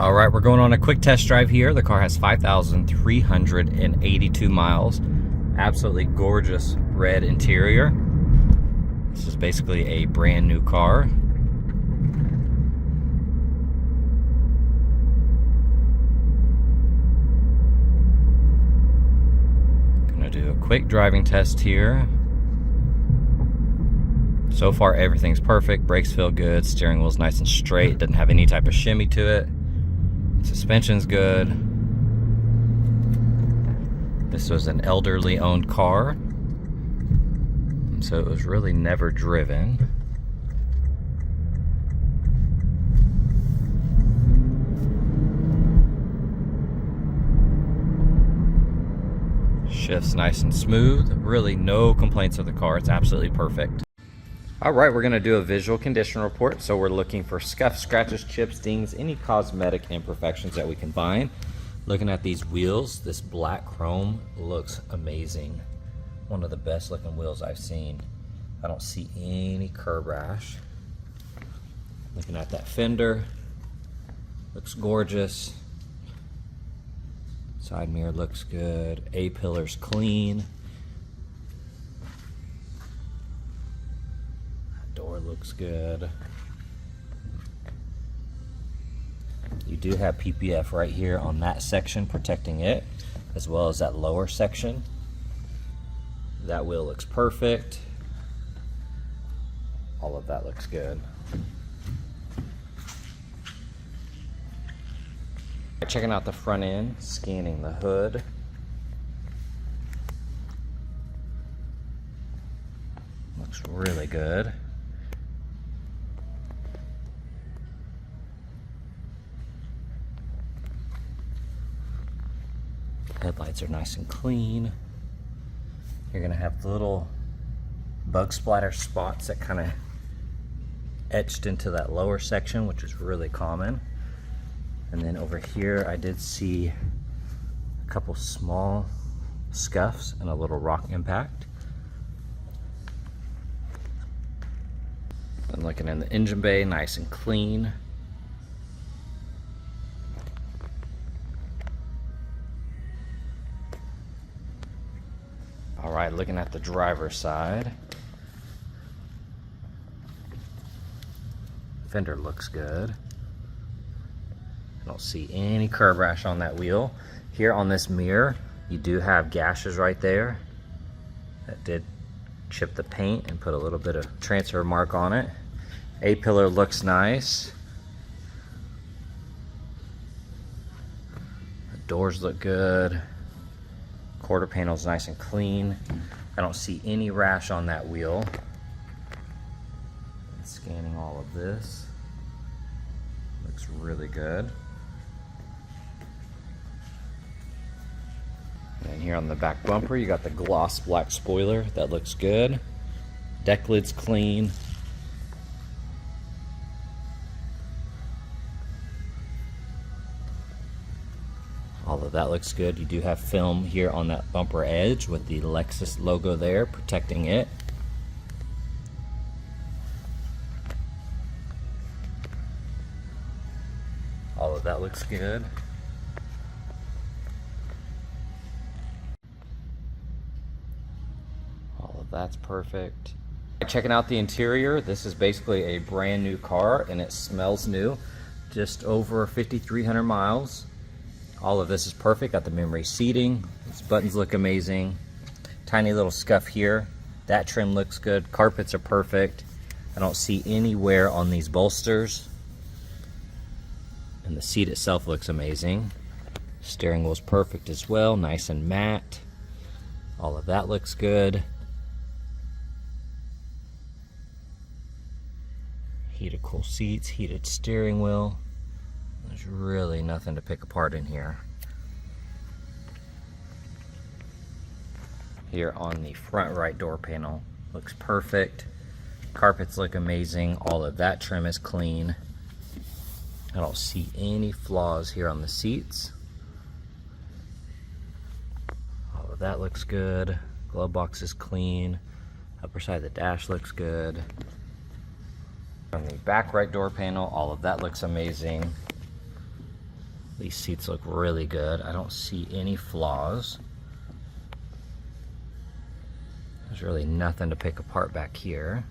All right, we're going on a quick test drive here. The car has 5,382 miles. Absolutely gorgeous red interior. This is basically a brand new car. Gonna do a quick driving test here. So far everything's perfect. Brakes feel good, steering wheel's nice and straight, doesn't have any type of shimmy to it. Suspension's good. This was an elderly owned car, so it was really never driven. Shifts nice and smooth. Really no complaints of the car. It's absolutely perfect. All right, we're gonna do a visual condition report. So we're looking for scuffs, scratches, chips, dings, any cosmetic imperfections that we can find. Looking at these wheels, this black chrome looks amazing. One of the best looking wheels I've seen. I don't see any curb rash. Looking at that fender, looks gorgeous. Side mirror looks good. A-pillar's clean. Door looks good. You do have PPF right here on that section protecting it, as well as that lower section. That wheel looks perfect. All of that looks good. Checking out the front end, scanning the hood. Looks really good. Headlights are nice and clean. You're gonna have little bug splatter spots that kind of etched into that lower section, which is really common. And then over here, I did see a couple small scuffs and a little rock impact. And looking in the engine bay, nice and clean. All right, looking at the driver's side. Fender looks good. I don't see any curb rash on that wheel. Here on this mirror, you do have gashes right there that did chip the paint and put a little bit of transfer mark on it. A-pillar looks nice. The doors look good. Quarter panel's nice and clean. I don't see any rash on that wheel. Scanning all of this. Looks really good. And here on the back bumper, you got the gloss black spoiler. That looks good. Deck lid's clean. All of that looks good. You do have film here on that bumper edge with the Lexus logo there protecting it. All of that looks good. All of that's perfect. Checking out the interior, this is basically a brand new car and it smells new. Just over 5,300 miles. All of this is perfect. Got the memory seating. These buttons look amazing. Tiny little scuff here. That trim looks good. Carpets are perfect. I don't see any wear on these bolsters. And the seat itself looks amazing. Steering wheel's perfect as well. Nice and matte. All of that looks good. Heated cool seats, heated steering wheel. There's really nothing to pick apart in here. Here on the front right door panel, looks perfect. Carpets look amazing. All of that trim is clean. I don't see any flaws here on the seats. All of that looks good. Glove box is clean. Upper side of the dash looks good. On the back right door panel, all of that looks amazing. These seats look really good. I don't see any flaws. There's really nothing to pick apart back here.